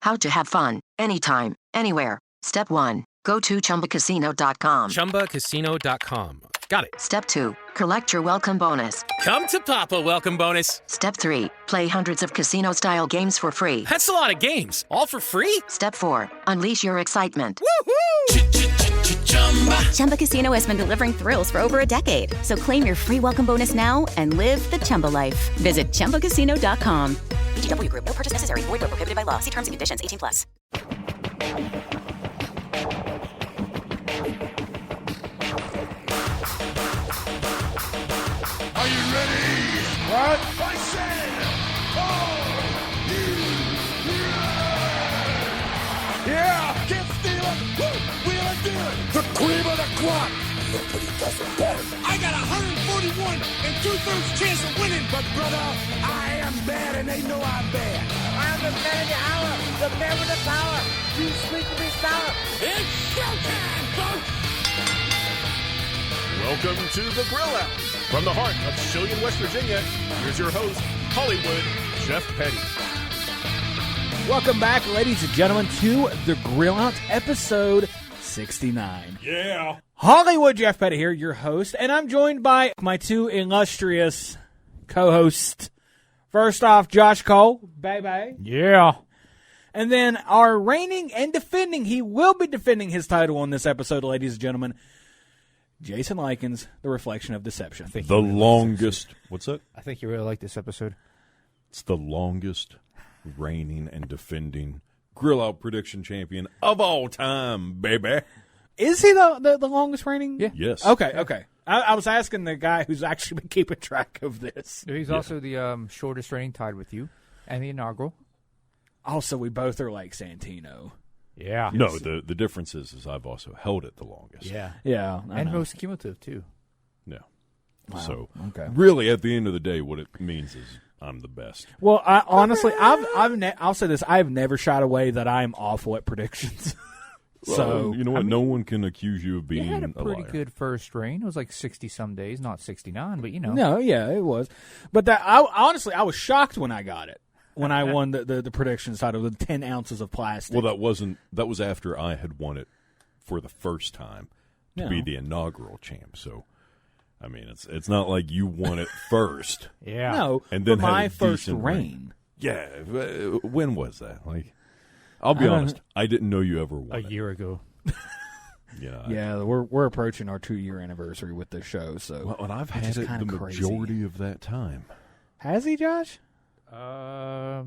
How to have fun, anytime, anywhere. Step 1. Go to ChumbaCasino.com. ChumbaCasino.com. Got it. Step 2. Collect your welcome bonus. Come to Papa welcome bonus. Step 3. Play hundreds of casino-style games for free. That's a lot of games. All for free? Step 4. Unleash your excitement. Woohoo! Chumba Casino has been delivering thrills for over a decade. So claim your free welcome bonus now and live the Chumba life. Visit ChumbaCasino.com. VGW Group. No purchase necessary. Void where prohibited by law. See terms and conditions. 18+. Are you ready? What? I said, are you ready? Yeah! Can't steal it! Woo! Wheel and deal it! The cream of the crop! Nobody does it better. I got 141 and 2/3 chance of winning, but brother, I am bad and they know I'm bad. I'm the man of the hour, the man with the power. You sweet to be sour. It's showtime, folks! Welcome to the Grill Out. From the heart of Shillian, West Virginia, here's your host, Hollywood Jeff Petty. Welcome back, ladies and gentlemen, to the Grill Out, episode 69. Yeah. Hollywood Jeff Petty here, your host, and I'm joined by my two illustrious co-hosts. First off, Josh Cole. Bye-bye. Yeah. And then our reigning and defending, he will be defending his title on this episode, ladies and gentlemen, Jason Lykens, the reflection of deception. The longest. What's that? I think you really like this episode. It's the longest reigning and defending Grill Out prediction champion of all time, baby. Is he the longest reigning? Yeah. Yes. Okay. I was asking the guy who's actually been keeping track of this. He's also the shortest reigning, tied with you, and the inaugural. Also, we both are like Santino. Yeah. No, the difference is I've also held it the longest. Yeah. Yeah. And most cumulative, too. Yeah. Wow. So, Okay. really, at the end of the day, what it means is I'm the best. Well, I honestly, I'll say this: I've never shied away that I'm awful at predictions. So you know what? No one can accuse you of being You had a pretty liar. good first reign. It was like 60-some days, not 69, but you know. No, yeah, it was. But that honestly, I was shocked when I got it. When I won the predictions title, the 10 ounces of plastic. Well, that was after I had won it for the first time to be the inaugural champ. So, I mean, it's not like you won it first. Yeah. No, And then for had my a first decent reign. Yeah. When was that? Like, I'll be honest, I didn't know you ever won A year ago. Yeah, we're approaching our 2-year anniversary with this show. So, Well, and I've which is had it kinda the crazy. majority of that time. Has he, Josh? Yeah.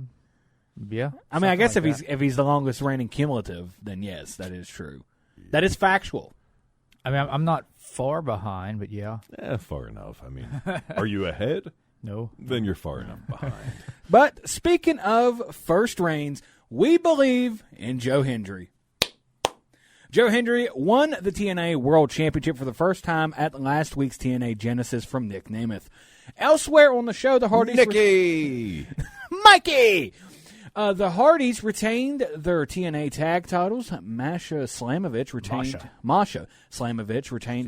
I mean, I guess like if he's the longest reigning cumulative, then yes, that is true. That is factual. I mean, I'm not far behind, but yeah. Far enough. I mean, are you ahead? No. Then you're far enough behind. But speaking of first reigns, we believe in Joe Hendry. Joe Hendry won the TNA World Championship for the first time at last week's TNA Genesis from Nick Nemeth. Elsewhere on the show, the Hardys... Nicky! Mikey! The Hardys retained their TNA tag titles. Masha Slamovich retained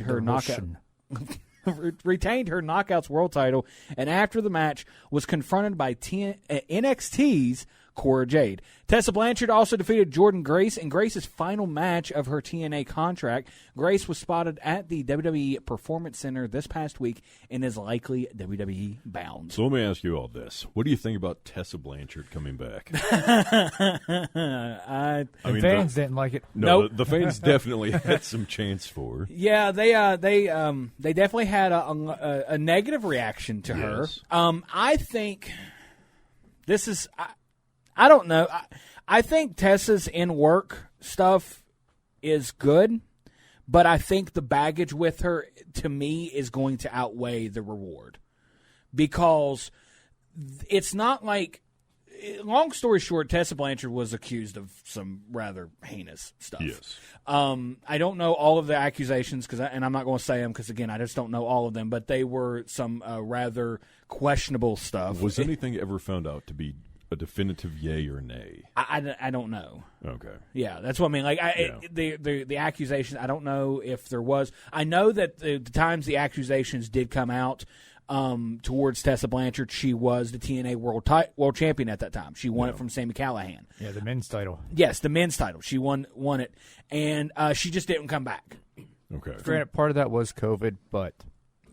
her knockout... retained her Knockouts World title, and after the match was confronted by NXT's Cora Jade. Tessa Blanchard also defeated Jordan Grace in Grace's final match of her TNA contract. Grace was spotted at the WWE Performance Center this past week and is likely WWE bound. So let me ask you all this. What do you think about Tessa Blanchard coming back? The fans didn't like it. No, Nope. the fans definitely had some chance for her. Yeah, they definitely had a negative reaction to her. I think this is I don't know. I think Tessa's in-work stuff is good, but I think the baggage with her, to me, is going to outweigh the reward. Because it's not like... Long story short, Tessa Blanchard was accused of some rather heinous stuff. Yes. I don't know all of the accusations, and I'm not going to say them because, again, I just don't know all of them, but they were some rather questionable stuff. Was anything ever found out to be a definitive yay or nay? I don't know. Okay. Yeah, that's what I mean. Like the accusation, I don't know if there was. I know that the times the accusations did come out, towards Tessa Blanchard. She was the TNA world champion at that time. She won it from Sami Callihan. Yeah, the men's title. Yes, the men's title. She won it, and she just didn't come back. Okay. Granted, part of that was COVID, but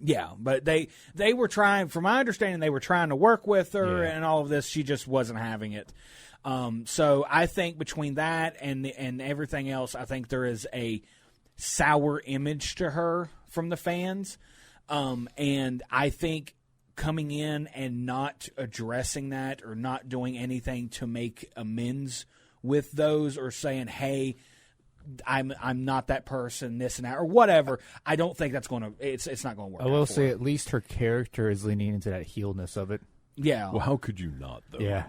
yeah, but they were trying. From my understanding, they were trying to work with her and all of this. She just wasn't having it. So I think between that and everything else, I think there is a sour image to her from the fans. And I think coming in and not addressing that or not doing anything to make amends with those or saying, hey, I'm not that person, this and that, or whatever, I don't think that's going to – it's not going to work. I will say at least her character is leaning into that heelness of it. Yeah. Well, how could you not, though? Yeah.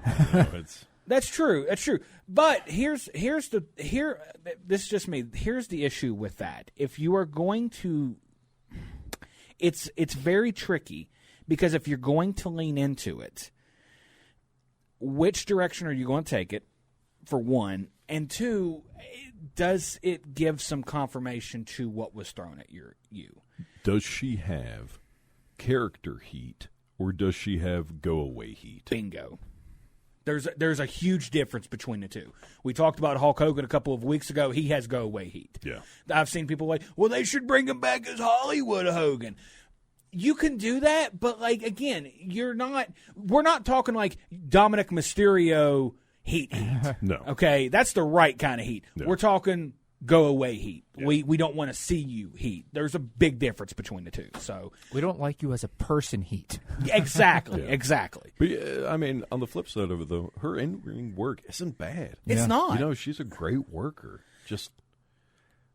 That's true. That's true. But this is just me. Here's the issue with that. If you are going to – it's very tricky because if you're going to lean into it, which direction are you going to take it, for one? And two, does it give some confirmation to what was thrown at you? Does she have character heat or does she have go-away heat? Bingo. There's a huge difference between the two. We talked about Hulk Hogan a couple of weeks ago. He has go-away heat. Yeah. I've seen people like, well, they should bring him back as Hollywood Hogan. You can do that, but, like, again, we're not talking like Dominic Mysterio heat. No. Okay, that's the right kind of heat. Yeah. We're talking go-away heat. Yeah. We don't want to see you heat. There's a big difference between the two. So we don't like you as a person heat. Exactly, Yeah. Exactly. But, I mean, on the flip side of it, though, her in-ring work isn't bad. It's not. You know, she's a great worker. Just,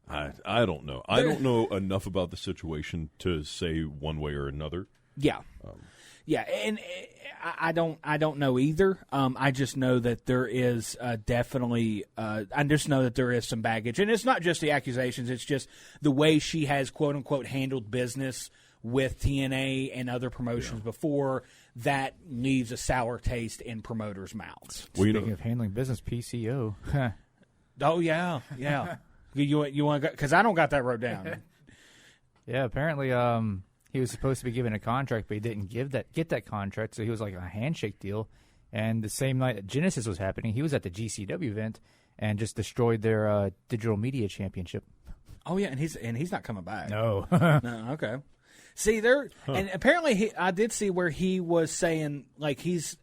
I don't know. I don't know enough about the situation to say one way or another. Yeah. Yeah, and I don't know either. I just know that there is definitely I just know that there is some baggage, and it's not just the accusations. It's just the way she has quote unquote handled business with TNA and other promotions before that leaves a sour taste in promoters' mouths. Speaking of handling business, PCO. Oh yeah. You want to, because I don't got that wrote down. Yeah, apparently. He was supposed to be given a contract, but he didn't get that contract, so he was like a handshake deal. And the same night that Genesis was happening, he was at the GCW event and just destroyed their digital media championship. Oh yeah, and he's not coming back. No. No, okay. See and apparently I did see where he was saying like he's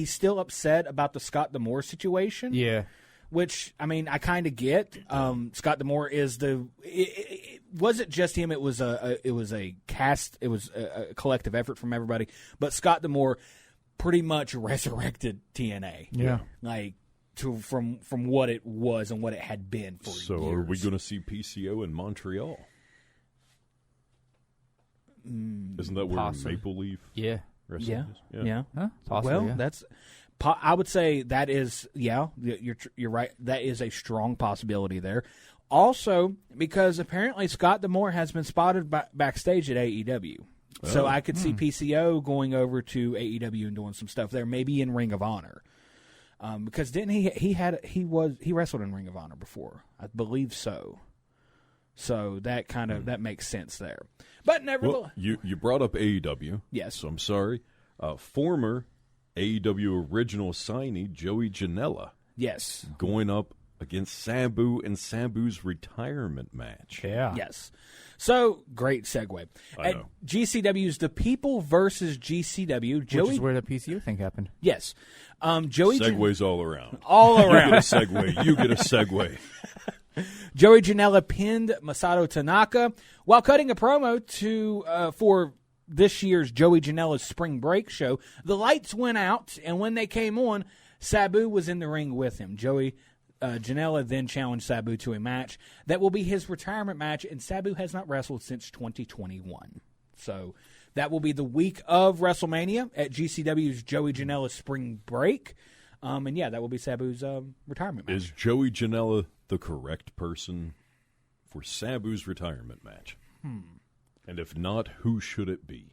still upset about the Scott D'Amore situation. Yeah. Which, I mean, I kind of get. Scott D'Amore is it wasn't just him. It was a cast. It was a collective effort from everybody. But Scott D'Amore pretty much resurrected TNA. Yeah, like from what it was and what it had been for years. So, are we going to see PCO in Montreal? Isn't that where Maple Leaf? Yeah. Yeah. Huh? Possibly, well, that's. I would say that is, you're right. That is a strong possibility there. Also, because apparently Scott D'Amore has been spotted backstage at AEW. So I could see PCO going over to AEW and doing some stuff there, maybe in Ring of Honor. Because didn't he wrestled in Ring of Honor before? I believe so. So that kind of that makes sense there. But nevertheless, you brought up AEW. Yes. So I'm sorry. Former AEW original signee Joey Janela. Yes. Going up against Sabu in Sabu's retirement match. Yeah. Yes. So, great segue. I At know. GCW's The People versus GCW. Which is where the PCO thing happened. Yes. Joey Segues all around. all around. You get a segue. You get a segue. Joey Janela pinned Masato Tanaka while cutting a promo for this year's Joey Janela's Spring Break show. The lights went out, and when they came on, Sabu was in the ring with him. Joey Janela then challenged Sabu to a match that will be his retirement match, and Sabu has not wrestled since 2021. So that will be the week of WrestleMania at GCW's Joey Janela's Spring Break. And yeah, that will be Sabu's retirement match. Is Joey Janela the correct person for Sabu's retirement match? And if not, who should it be?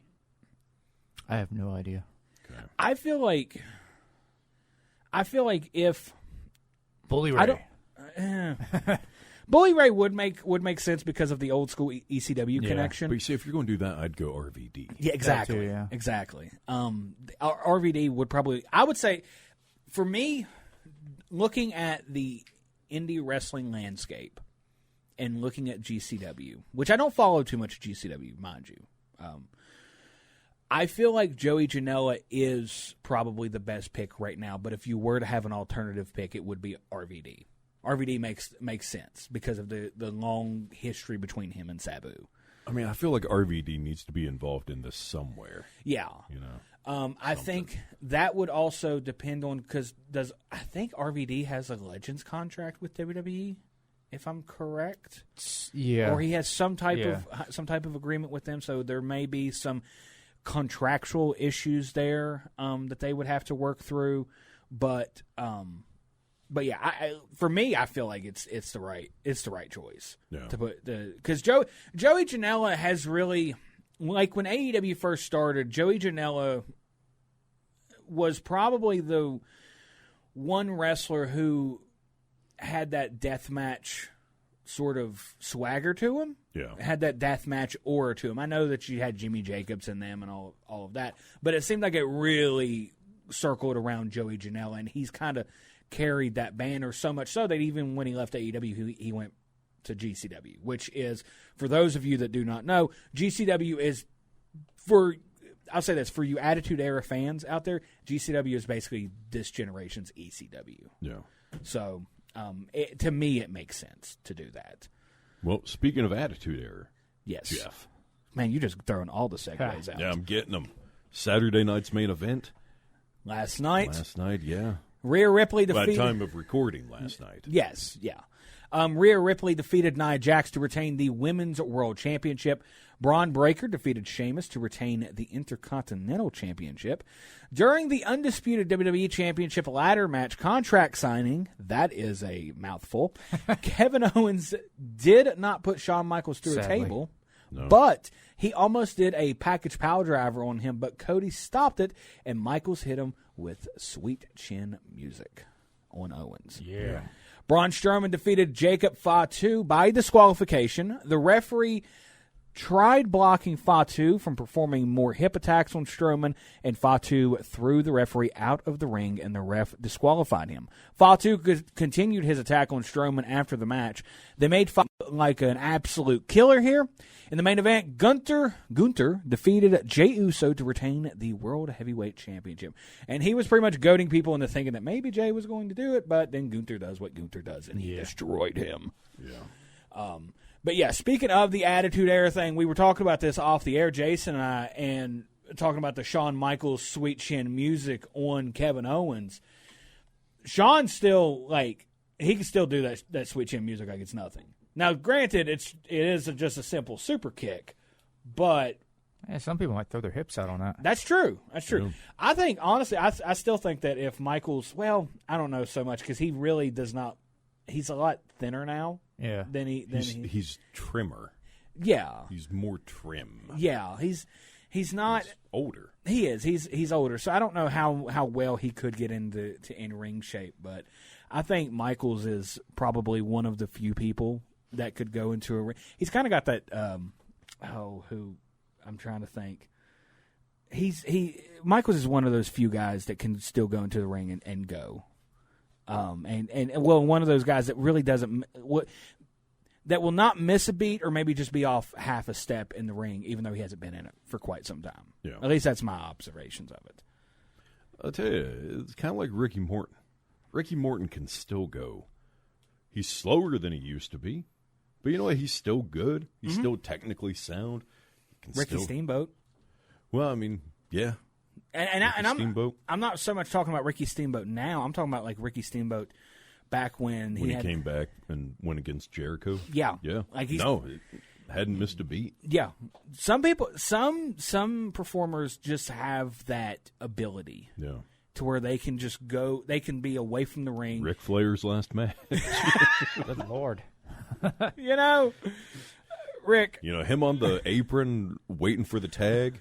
I have no idea. Okay. I feel like if Bully Ray. I don't. Bully Ray would make sense because of the old school ECW connection. But you see, if you're going to do that, I'd go RVD. Yeah, exactly. That too, yeah. Exactly. RVD would probably, I would say, for me, looking at the indie wrestling landscape and looking at GCW, which I don't follow too much GCW, mind you, I feel like Joey Janela is probably the best pick right now, but if you were to have an alternative pick, it would be RVD. RVD makes sense because of the long history between him and Sabu. I mean, I feel like RVD needs to be involved in this somewhere. Yeah. You know? I think that would also depend on, because I think RVD has a Legends contract with WWE, if I'm correct. Yeah. Or he has some type of agreement with them, so there may be some contractual issues there that they would have to work through. But yeah, for me, I feel like it's the right choice to put because Joey Janela has really, like when AEW first started, Joey Janela was probably the one wrestler who had that deathmatch sort of swagger to him. Yeah. Had that deathmatch aura to him. I know that you had Jimmy Jacobs in them and all of that, but it seemed like it really circled around Joey Janela, and he's kind of carried that banner so much so that even when he left AEW, he went to GCW, which is, for those of you that do not know, GCW is, I'll say this, for you Attitude Era fans out there, GCW is basically this generation's ECW. Yeah. So, to me, it makes sense to do that. Well, speaking of Attitude Era, yes, Jeff. Man, you're just throwing all the segues out. Yeah, I'm getting them. Saturday night's main event. Last night, yeah. Rhea Ripley defeated... By the time of recording last night. Yes, yeah. Rhea Ripley defeated Nia Jax to retain the Women's World Championship. Braun Breaker defeated Sheamus to retain the Intercontinental Championship. During the undisputed WWE Championship ladder match contract signing, that is a mouthful, Kevin Owens did not put Shawn Michaels through a table, but he almost did a package power driver on him, but Cody stopped it, and Michaels hit him with Sweet Chin Music on Owens. Yeah. Braun Strowman defeated Jacob Fatu by disqualification. The referee tried blocking Fatu from performing more hip attacks on Strowman, and Fatu threw the referee out of the ring, and the ref disqualified him. Fatu continued his attack on Strowman after the match. They made Fatu look like an absolute killer here. In the main event, Gunther defeated Jey Uso to retain the World Heavyweight Championship. And he was pretty much goading people into thinking that maybe Jey was going to do it, but then Gunther does what Gunther does, and he destroyed him. Yeah. But yeah, speaking of the Attitude Era thing, we were talking about this off the air, Jason and I, and talking about the Shawn Michaels Sweet Chin Music on Kevin Owens. Shawn still, he can still do that Sweet Chin Music like it's nothing. Now, granted, it is just a simple super kick, but some people might throw their hips out on that. That's true. Yeah. I think, honestly, I still think that if Michaels, well, I don't know so much because he really does not. He's a lot thinner now. Yeah. He's trimmer. Yeah. He's more trim. Yeah. He's not. He's older. He is. He's older. So I don't know how well he could get into in-ring shape, but I think Michaels is probably one of the few people that could go into a ring. He's kind of got that. Who I'm trying to think. Michaels is one of those few guys that can still go into the ring and go. One of those guys that really that will not miss a beat or maybe just be off half a step in the ring, even though he hasn't been in it for quite some time. Yeah. At least that's my observations of it. I'll tell you, it's kind of like Ricky Morton. Ricky Morton can still go. He's slower than he used to be, but you know what? He's still good. He's still technically sound. Ricky Steamboat. Well, I mean, yeah. I'm not so much talking about Ricky Steamboat now. I'm talking about like Ricky Steamboat back when he came back and went against Jericho. Yeah, yeah. Hadn't missed a beat. Yeah, some people, some performers just have that ability. Yeah, to where they can just go. They can be away from the ring. Ric Flair's last match. Good Lord. Rick. Him on the apron waiting for the tag.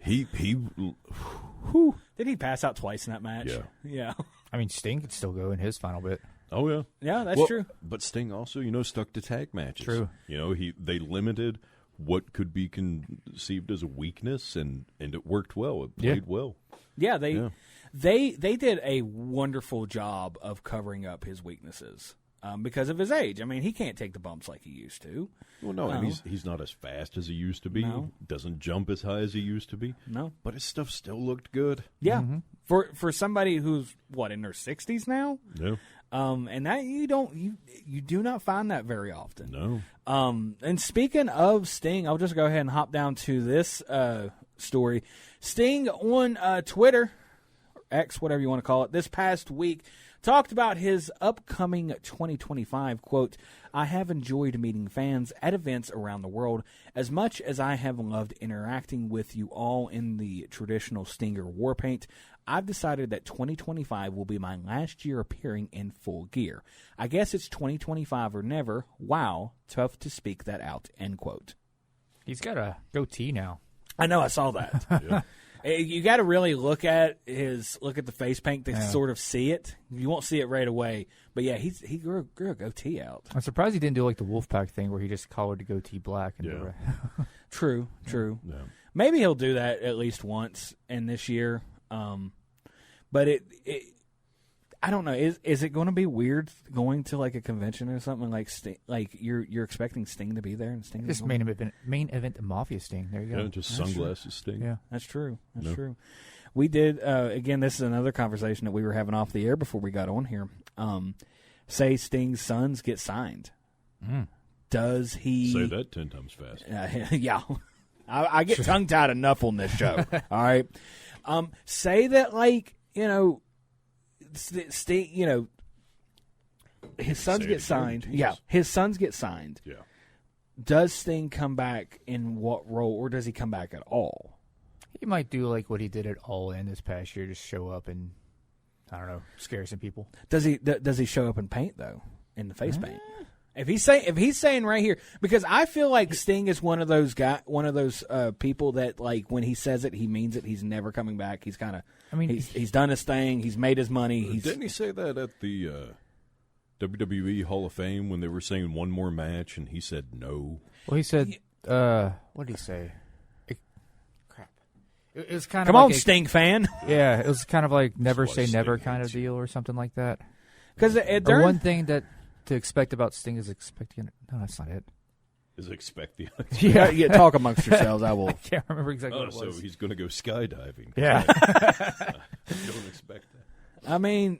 He Did he pass out twice in that match? Yeah. Yeah. I mean, Sting could still go in his final bit. Oh, yeah. Yeah, that's true. But Sting also, stuck to tag matches. True. They limited what could be conceived as a weakness, and it worked well. It played well. Yeah, they did a wonderful job of covering up his weaknesses because of his age. I mean, he can't take the bumps like he used to. Well, no, and he's not as fast as he used to be. No. Doesn't jump as high as he used to be. No. But his stuff still looked good. Yeah. For somebody who's, in their 60s now? Yeah. And that you do not find that very often. No. And speaking of Sting, I'll just go ahead and hop down to this story. Sting on Twitter, or X, whatever you want to call it, this past week talked about his upcoming 2025, quote, "I have enjoyed meeting fans at events around the world as much as I have loved interacting with you all in the traditional Stinger war paint. I've decided that 2025 will be my last year appearing in full gear. I guess it's 2025 or never. Wow, tough to speak that out," end quote. He's got a goatee now. I know, I saw that. Yeah. You got to really look at the face paint to sort of see it. You won't see it right away, but yeah, he grew a goatee out. I'm surprised he didn't do like the Wolfpack thing where he just colored the goatee black. And True. Yeah. Maybe he'll do that at least once in this year. But it I don't know. Is it going to be weird going to like a convention or something like Sting, like you're expecting Sting to be there and Sting? Just main event Mafia Sting. There you go. Yeah, just sunglasses Sting. Yeah, that's true. That's true. We did again. This is another conversation that we were having off the air before we got on here. Say Sting's sons get signed. Does he say that 10 times fast? Yeah, I get tongue tied enough on this show. All right. Say that Sting, his sons get signed. Yeah, his sons get signed. Yeah. Does Sting come back in what role, or does he come back at all? He might do like what he did at All In this past year, just show up and scare some people. Does he show up in paint though, in the face paint? If he's saying right here, because I feel like Sting is one of those people that like when he says it, he means it. He's never coming back. He's kind of. I mean, he's done his thing. He's made his money. Didn't he say that at the WWE Hall of Fame when they were saying one more match, and he said no? Well, he said, what did he say? Crap. It was kind of come like on, Sting fan. Yeah, it was kind of like never say never kind of deal or something like that. Because one thing that to expect about Sting is expecting. No, that's not it. Is expect the yeah. Talk amongst yourselves. I will. I can't remember exactly what it was. So he's going to go skydiving. Yeah. Don't expect that. I mean,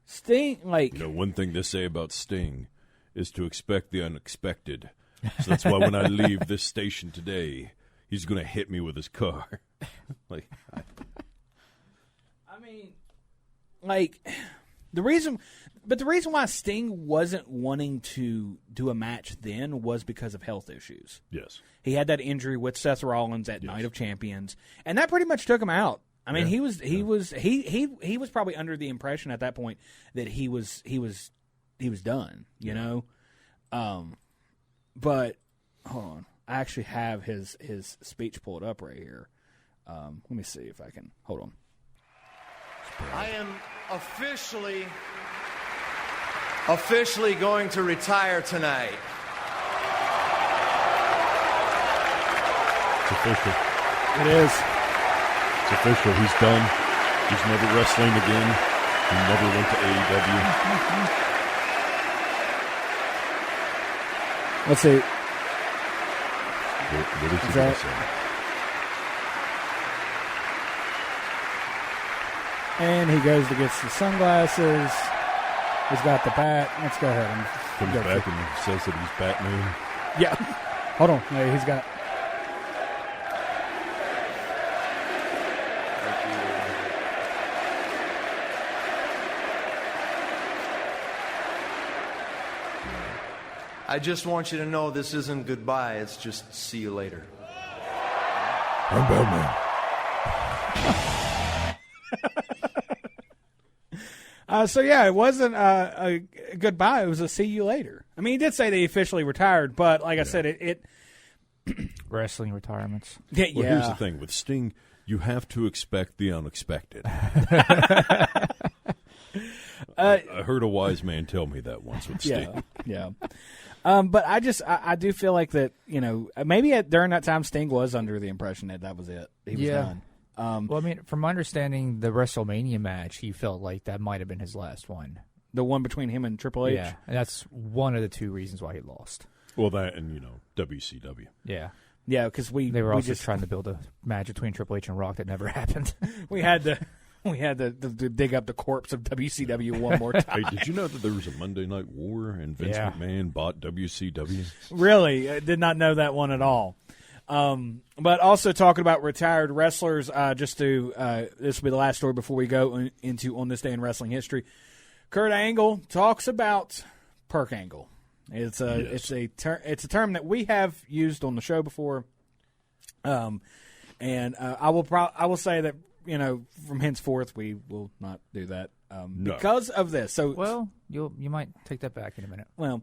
Sting, like one thing to say about Sting is to expect the unexpected. So that's why when I leave this station today, he's going to hit me with his car. the reason why Sting wasn't wanting to do a match then was because of health issues. Yes. He had that injury with Seth Rollins at Night of Champions, and that pretty much took him out. I mean, he was probably under the impression at that point that he was done, you know. But hold on, I actually have his speech pulled up right here. Let me see if I can hold on. I am officially going to retire tonight. It's official. It is. It's official. He's done. He's never wrestling again. He never went to AEW. Let's see. What is he that? going to say? And he goes to get the sunglasses. He's got the bat. Let's go ahead and comes back and says that he's Batman. Yeah. Hold on. No, he's got. I just want you to know this isn't goodbye. It's just see you later. I'm Batman. So yeah, it wasn't a goodbye. It was a see you later. I mean, he did say that he officially retired, but like I said, it wrestling retirements. Yeah. Well, here's the thing with Sting, you have to expect the unexpected. I heard a wise man tell me that once with Sting. Yeah. But I do feel like that, maybe during that time Sting was under the impression that was it. He was done. Well, I mean, from understanding the WrestleMania match, he felt like that might have been his last one. The one between him and Triple H? Yeah, and that's one of the two reasons why he lost. Well, that and, WCW. Yeah. Yeah, because they were also trying to build a match between Triple H and Rock that never happened. We had to dig up the corpse of WCW one more time. Hey, did you know that there was a Monday Night War and Vince McMahon bought WCW? Really? I did not know that one at all. But also talking about retired wrestlers, this will be the last story before we go into On This Day in Wrestling History. Kurt Angle talks about Perk Angle. It's a term that we have used on the show before. I will say that from henceforth we will not do that because of this. So you might take that back in a minute. Well,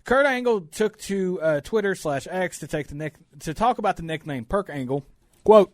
Kurt Angle took to Twitter/X to talk about the nickname Perk Angle. Quote,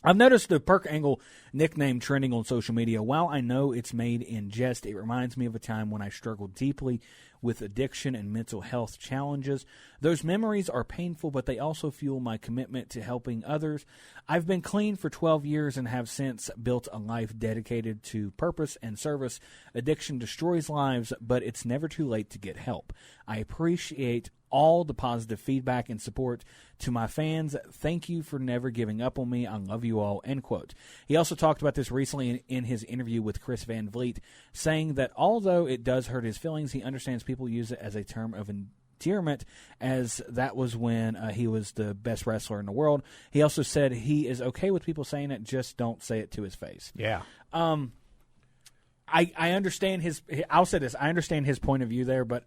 I've noticed the Perk Angle nickname trending on social media. While I know it's made in jest, it reminds me of a time when I struggled deeply with addiction and mental health challenges. Those memories are painful, but they also fuel my commitment to helping others. I've been clean for 12 years and have since built a life dedicated to purpose and service. Addiction destroys lives, but it's never too late to get help. I appreciate all the positive feedback and support. To my fans, thank you for never giving up on me. I love you all, end quote. He also talked about this recently in his interview with Chris Van Vliet, saying that although it does hurt his feelings, he understands people use it as a term of endearment, as that was when he was the best wrestler in the world. He also said he is okay with people saying it, just don't say it to his face. Yeah. I understand I'll say this, I understand his point of view there, but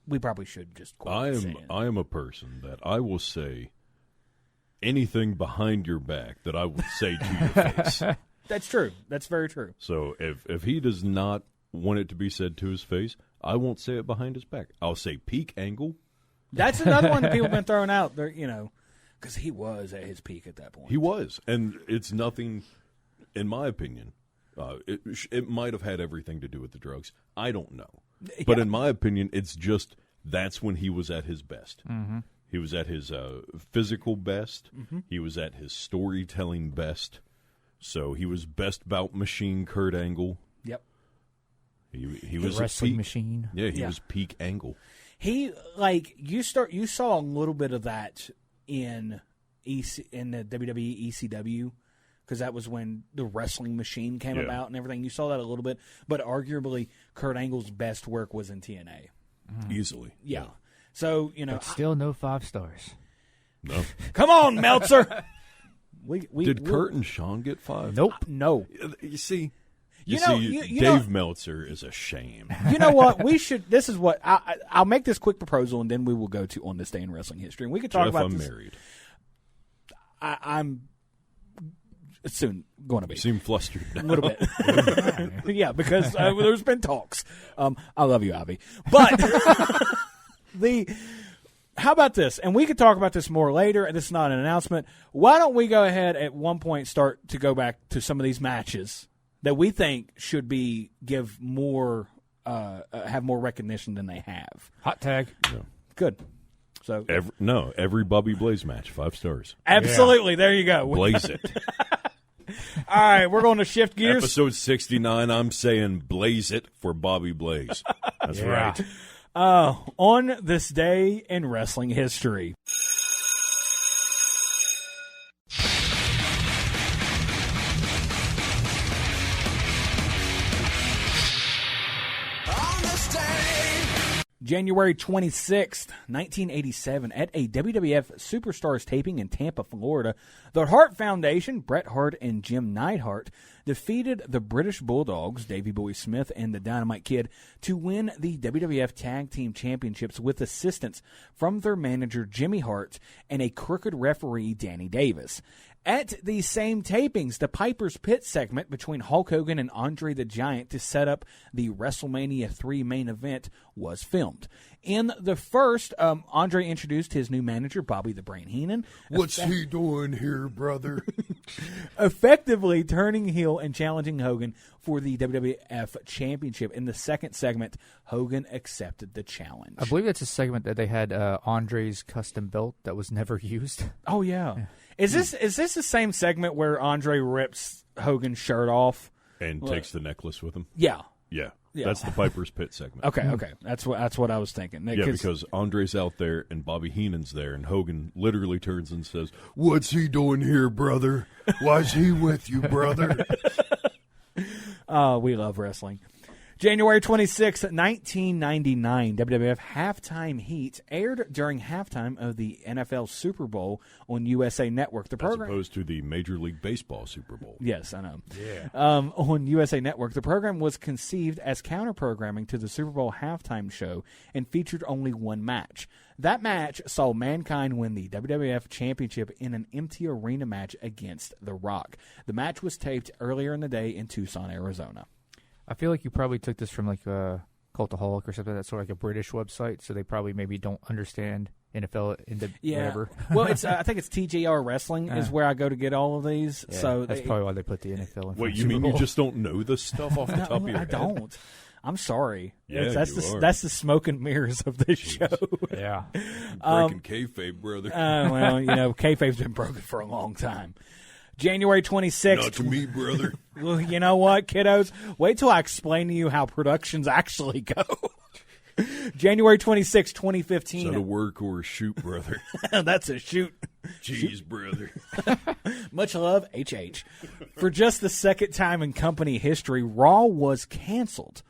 we probably should just quit I am a person that I will say anything behind your back that I would say to your face. That's true. That's very true. So if he does not want it to be said to his face, I won't say it behind his back. I'll say peak angle. That's another one that people have been throwing out there, because he was at his peak at that point. He was, and it's nothing, in my opinion. It might have had everything to do with the drugs. I don't know. But in my opinion, it's just that's when he was at his best. Mm-hmm. He was at his physical best. Mm-hmm. He was at his storytelling best. So he was best bout machine Kurt Angle. Yep. He was wrestling peak machine. Yeah, he was peak Angle. He you saw a little bit of that in the WWE ECW. Because that was when the wrestling machine came about and everything. You saw that a little bit. But arguably, Kurt Angle's best work was in TNA. Easily. Yeah. So, But still no 5 stars. No. Come on, Meltzer! Did Kurt and Sean get 5? Nope. No. You see, you Dave Meltzer is a shame. You know what? This is what, I'll make this quick proposal, and then we will go to On This Day in Wrestling History. And we can talk about I'm this. married. I'm soon going to be. You seem flustered now. A little bit. Yeah, because there's been talks. I love you, Avi. But how about this? And we could talk about this more later, and this is not an announcement. Why don't we go ahead at one point start to go back to some of these matches that we think should be have more recognition than they have. Hot tag. Yeah. Good. So every Bobby Blaze match, 5 stars. Absolutely. Yeah. There you go. Blaze it. All right, we're going to shift gears. Episode 69, I'm saying blaze it for Bobby Blaze. That's right. On this day in wrestling history. January 26th, 1987, at a WWF Superstars taping in Tampa, Florida, the Hart Foundation, Bret Hart and Jim Neidhart, defeated the British Bulldogs, Davey Boy Smith and the Dynamite Kid, to win the WWF Tag Team Championships with assistance from their manager, Jimmy Hart, and a crooked referee, Danny Davis. At the same tapings, the Piper's Pit segment between Hulk Hogan and Andre the Giant to set up the WrestleMania 3 main event was filmed. In the first, Andre introduced his new manager, Bobby the Brain Heenan. What's he doing here, brother? Effectively turning heel and challenging Hogan for the WWF Championship. In the second segment, Hogan accepted the challenge. I believe that's a segment that they had Andre's custom belt that was never used. Oh, yeah. Is this the same segment where Andre rips Hogan's shirt off? And takes the necklace with him? Yeah. Yeah. Yeah. That's the Piper's Pit segment. Okay. That's what I was thinking. Yeah, because Andre's out there and Bobby Heenan's there, and Hogan literally turns and says, "What's he doing here, brother? Why's he with you, brother?" Oh, we love wrestling. January 26, 1999, WWF Halftime Heat aired during halftime of the NFL Super Bowl on USA Network. The program, as opposed to the Major League Baseball Super Bowl. Yes, I know. Yeah. On USA Network, the program was conceived as counter-programming to the Super Bowl halftime show and featured only one match. That match saw Mankind win the WWF Championship in an empty arena match against The Rock. The match was taped earlier in the day in Tucson, Arizona. I feel like you probably took this from like a Cultaholic or something. That's sort of like a British website, so they probably maybe don't understand NFL whatever. Well, it's I think it's TGR Wrestling is where I go to get all of these. Yeah, so that's probably why they put the NFL in. Wait, you mean you just don't know this stuff off the top of your head? I don't. I'm sorry. Yeah, that's the smoke and mirrors of this show. Yeah. Breaking kayfabe, brother. Well, kayfabe's been broken for a long time. January 26th. Not to me, brother. Well, you know what, kiddos? Wait till I explain to you how productions actually go. January 26, 2015. Is that a work or a shoot, brother? That's a shoot. Jeez, brother. Much love, HH. For just the second time in company history, Raw was canceled.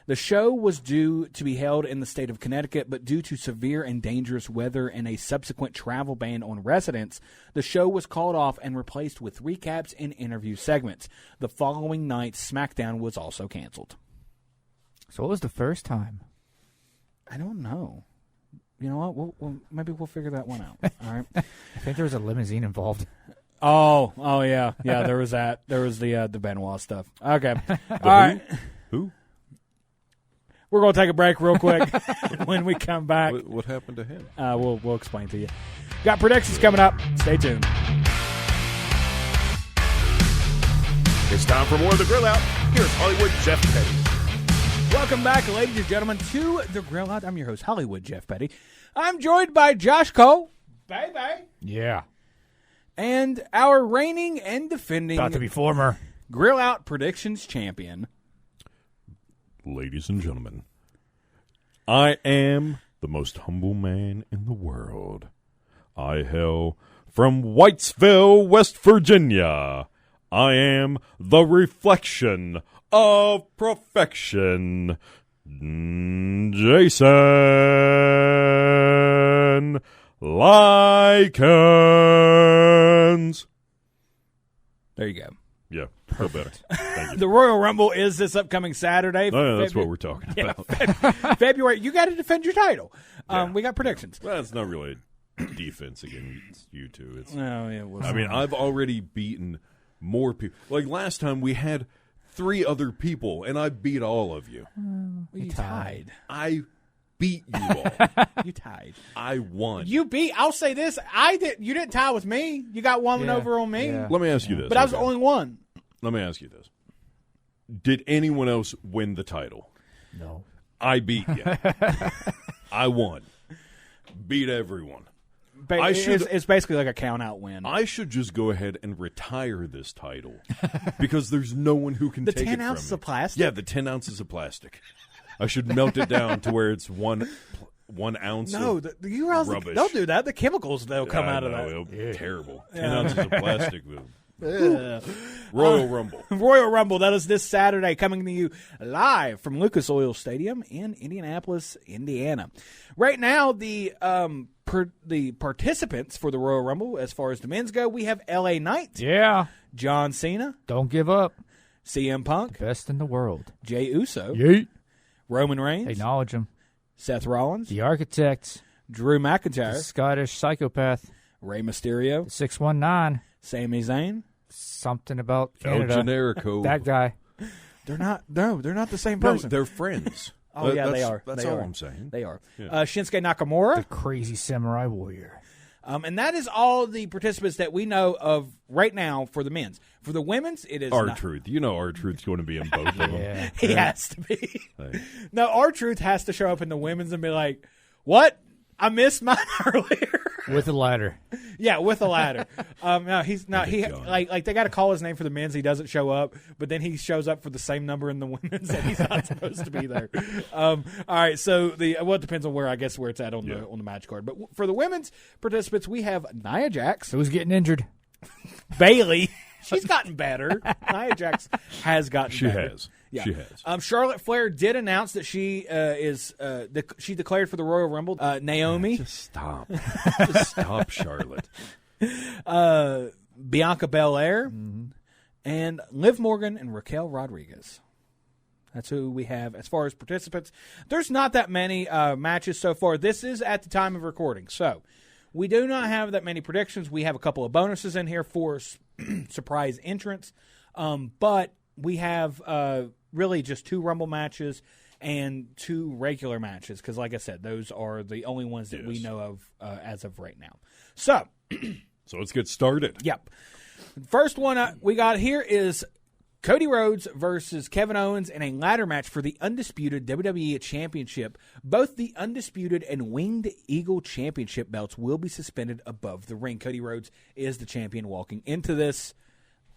The show was due to be held in the state of Connecticut, but due to severe and dangerous weather and a subsequent travel ban on residents, the show was called off and replaced with recaps and interview segments. The following night, SmackDown was also canceled. So what was the first time? I don't know. You know what? Maybe we'll figure that one out. All right. I think there was a limousine involved. Oh yeah. There was that. There was the Benoit stuff. Okay. All right. Who? We're going to take a break real quick. When we come back. What happened to him? We'll explain to you. Got predictions coming up. Stay tuned. It's time for more of The Grill Out. Here's Hollywood Jeff Petty. Welcome back, ladies and gentlemen, to The Grill Out. I'm your host, Hollywood Jeff Petty. I'm joined by Josh Cole. Baby. Yeah. And our reigning and defending About to be former Grill Out Predictions champion. Ladies and gentlemen, I am the most humble man in the world. I hail from Whitesville, West Virginia. I am the reflection of perfection. Jason Lykens. There you go. Yeah, feel better. Thank you. The Royal Rumble is this upcoming Saturday. No, that's what we're talking about. February. You got to defend your title. We got predictions. Well, it's not really defense against you two. It's, it was. I mean, I've already beaten more people. Like last time, we had 3 other people, and I beat all of you. You tied. I beat you all. You tied. I won. You beat. I'll say this. I did. You didn't tie with me. You got one over on me. Yeah. Let me ask you this. But I was the only one. Let me ask you this. Did anyone else win the title? No. I beat you. I won. Beat everyone. It's basically like a count-out win. I should just go ahead and retire this title because there's no one who can take it from me. The 10 ounces of plastic? Yeah, the 10 ounces of plastic. I should melt it down to where it's 1 ounce of rubbish. Don't do that. The chemicals, they'll come out of that. It'll be terrible. 10 ounces of plastic. Royal Rumble. Royal Rumble. That is this Saturday, coming to you live from Lucas Oil Stadium in Indianapolis, Indiana. Right now, the participants for the Royal Rumble, as far as the men's go, we have LA Knight. Yeah. John Cena. Don't give up. CM Punk. Best in the world. Jey Uso. Yeet. Roman Reigns. Acknowledge him. Seth Rollins. The Architect. Drew McIntyre. The Scottish Psychopath. Rey Mysterio. The 619. Sami Zayn. Something about El Canada. Generico. That guy. They're not the same No, person. they're friends. Oh, yeah, they That's- are. That's They all are. I'm saying. They are. Yeah. Shinsuke Nakamura. The crazy samurai warrior. And that is all the participants that we know of right now for the men's. For the women's, it is R-Truth. You know R-Truth's going to be in both of them. Yeah. He has to be. Hey. No, R-Truth has to show up in the women's and be like, what? I missed mine earlier. With a ladder. Yeah, with a ladder. No, he God. like they got to call his name for the men's. He doesn't show up, but then he shows up for the same number in the women's, and he's not supposed to be there. All right, so it depends on where it's at on the match card. But for the women's participants, we have Nia Jax, Who's getting injured? Bailey. She's gotten better. Nia Jax has gotten She better. has. Yeah. She has. Charlotte Flair did announce that she she declared for the Royal Rumble. Naomi, Just stop. Just stop, Charlotte. Bianca Belair, and Liv Morgan and Raquel Rodriguez. That's who we have as far as participants. There's not that many matches so far. This is at the time of recording, so we do not have that many predictions. We have a couple of bonuses in here for surprise entrants, but we have really just 2 Rumble matches and 2 regular matches because, like I said, those are the only ones that we know of as of right now. So let's get started. Yep. First one we got here is Cody Rhodes versus Kevin Owens in a ladder match for the Undisputed WWE Championship. Both the Undisputed and Winged Eagle Championship belts will be suspended above the ring. Cody Rhodes is the champion walking into this.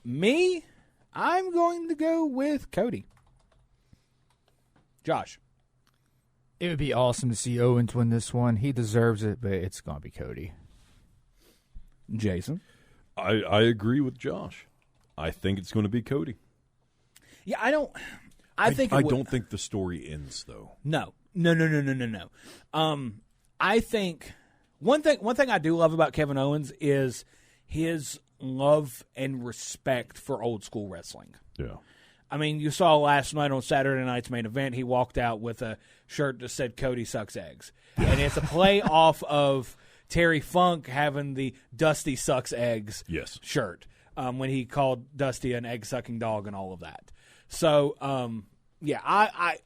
I'm going to go with Cody. Josh. It would be awesome to see Owens win this one. He deserves it, but it's going to be Cody. Jason. I agree with Josh. I think it's going to be Cody. Yeah, I don't think the story ends though. No. I think one thing I do love about Kevin Owens is his love and respect for old school wrestling. Yeah. I mean, you saw last night on Saturday night's main event, he walked out with a shirt that said Cody sucks eggs. And it's a play off of Terry Funk having the Dusty sucks eggs shirt when he called Dusty an egg-sucking dog and all of that. So, I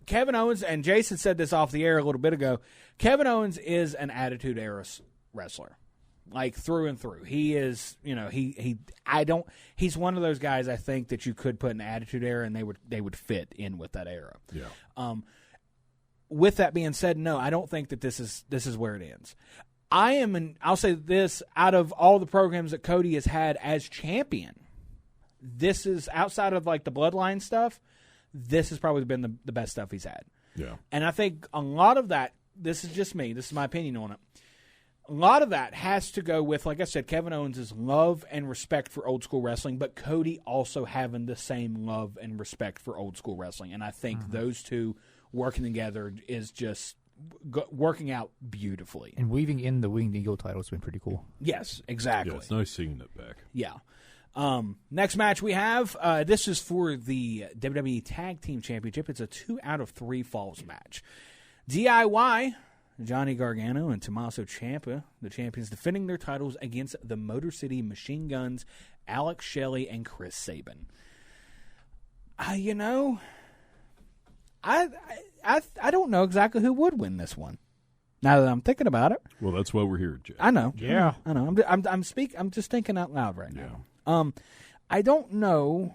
Kevin Owens, and Jason said this off the air a little bit ago, Kevin Owens is an Attitude Era wrestler. Like through and through. He is, he's one of those guys I think that you could put in Attitude Era and they would fit in with that era. Yeah. With that being said, no, I don't think that this is where it ends. I'll say this, out of all the programs that Cody has had as champion, this is outside of like the Bloodline stuff, this has probably been the best stuff he's had. Yeah. And I think a lot of that, this is just me, this is my opinion on it. A lot of that has to go with, like I said, Kevin Owens' love and respect for old school wrestling, but Cody also having the same love and respect for old school wrestling. And I think those two working together is just working out beautifully. And weaving in the Winged Eagle title has been pretty cool. Yes, exactly. Yeah, it's nice seeing it back. Yeah. Next match we have, this is for the WWE Tag Team Championship. It's a 2 out of 3 falls match. DIY, Johnny Gargano and Tommaso Ciampa, the champions, defending their titles against the Motor City Machine Guns, Alex Shelley and Chris Sabin. I don't know exactly who would win this one. Now that I'm thinking about it. Well, that's why we're here, Jay. I know. Yeah. I know. I'm just thinking out loud right now. I don't know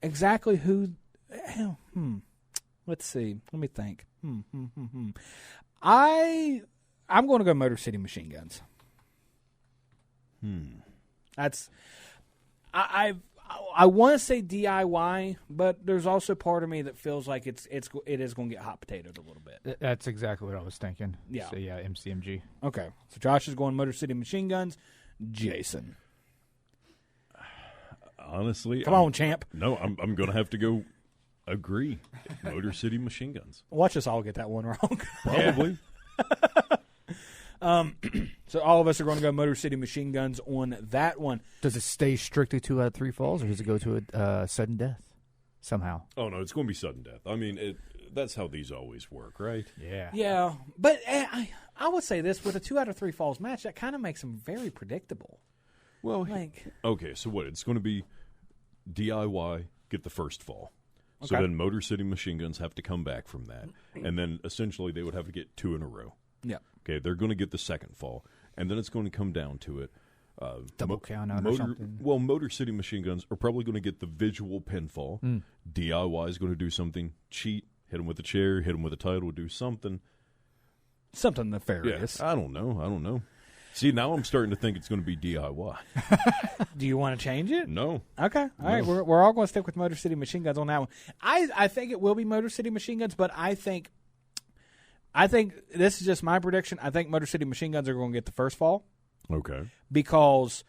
exactly who. Let's see. Let me think. I'm going to go Motor City Machine Guns. That's I want to say DIY, but there's also part of me that feels like it is going to get hot potatoed a little bit. That's exactly what I was thinking. Yeah. So yeah, MCMG. Okay. So Josh is going Motor City Machine Guns. Jason. Honestly, come on, champ. No, I'm going to have to go agree. Motor City Machine Guns. Watch us all get that one wrong. Probably. So all of us are going to go Motor City Machine Guns on that one. Does it stay strictly 2 out of 3 falls, or does it go to a sudden death somehow? Oh, no, it's going to be sudden death. I mean, that's how these always work, right? Yeah. Yeah, but I would say this, with a 2 out of 3 falls match, that kind of makes them very predictable. Well, okay, so what? It's going to be DIY, get the first fall. So then Motor City Machine Guns have to come back from that. And then essentially they would have to get 2 in a row. Yeah. Okay, they're going to get the second fall. And then it's going to come down to it. Double count out or something. Well, Motor City Machine Guns are probably going to get the visual pinfall. DIY is going to do something, cheat, hit them with a chair, hit them with a title, do something. Something nefarious. Yeah, I don't know. See, now I'm starting to think it's going to be DIY. Do you want to change it? No. Okay. All right. We're all going to stick with Motor City Machine Guns on that one. I think it will be Motor City Machine Guns, but I think this is just my prediction. I think Motor City Machine Guns are going to get the first fall. Okay. Because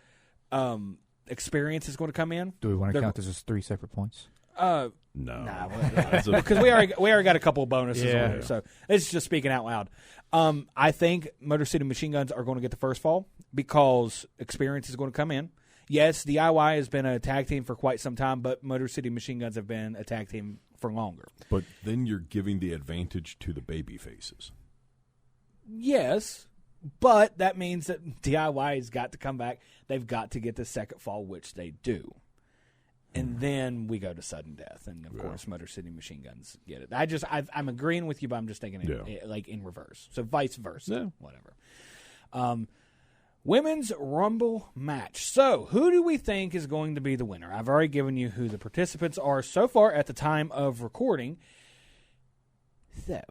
experience is going to come in. Do we want to count this as 3 separate points? No. Because we already got a couple of bonuses on here, so it's just speaking out loud. I think Motor City Machine Guns are going to get the first fall because experience is going to come in. Yes, DIY has been a tag team for quite some time, but Motor City Machine Guns have been a tag team for longer. But then you're giving the advantage to the baby faces. Yes, but that means that DIY has got to come back. They've got to get the second fall, which they do. And then we go to sudden death, and of course, Motor City Machine Guns get it. I'm agreeing with you, but I'm just thinking like in reverse, so vice versa, whatever. Women's Rumble match. So, who do we think is going to be the winner? I've already given you who the participants are so far at the time of recording. So,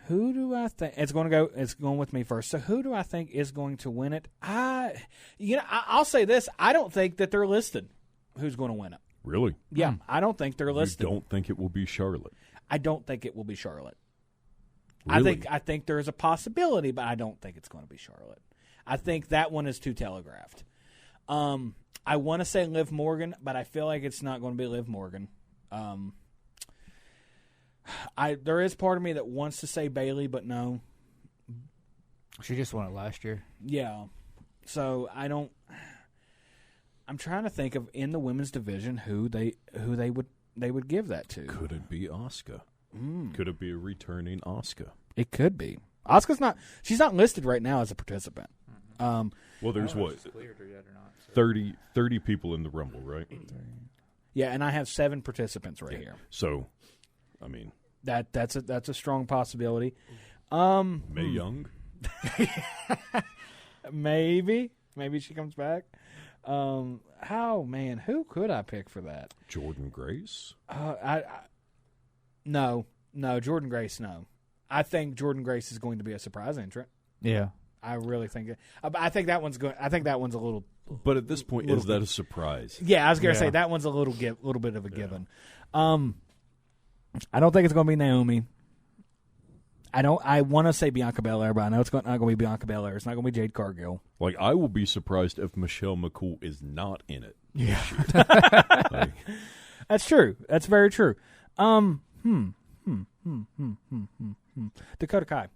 who do I think it's going to go? It's going with me first. So, who do I think is going to win it? I'll say this: I don't think that they're listed. Who's going to win it? Really? Yeah, I don't think they're listed. You don't think it will be Charlotte? I don't think it will be Charlotte. Really? I think there is a possibility, but I don't think it's going to be Charlotte. I think that one is too telegraphed. I want to say Liv Morgan, but I feel like it's not going to be Liv Morgan. There is part of me that wants to say Bayley, but no. She just won it last year. Yeah. So I'm trying to think of in the women's division who they would give that to. Could it be Asuka? Could it be a returning Asuka? It could be. Asuka's she's not listed right now as a participant. Well, there's what? 30 people in the Rumble, right? Yeah, and I have 7 participants right here. So, I mean, that's a strong possibility. Mae Young? Maybe she comes back. Who could I pick for that? Jordan Grace? No, Jordan Grace, no. I think Jordan Grace is going to be a surprise entrant. Yeah. I really think it. I think that one's good. I think that one's a little. But at this point, is that a surprise? Yeah, I was going to say that one's a little bit of a given. I don't think it's going to be Naomi. I want to say Bianca Belair, but I know it's not going to be Bianca Belair. It's not going to be Jade Cargill. Like, I will be surprised if Michelle McCool is not in it. Yeah, that's true. That's very true. Dakota Kai.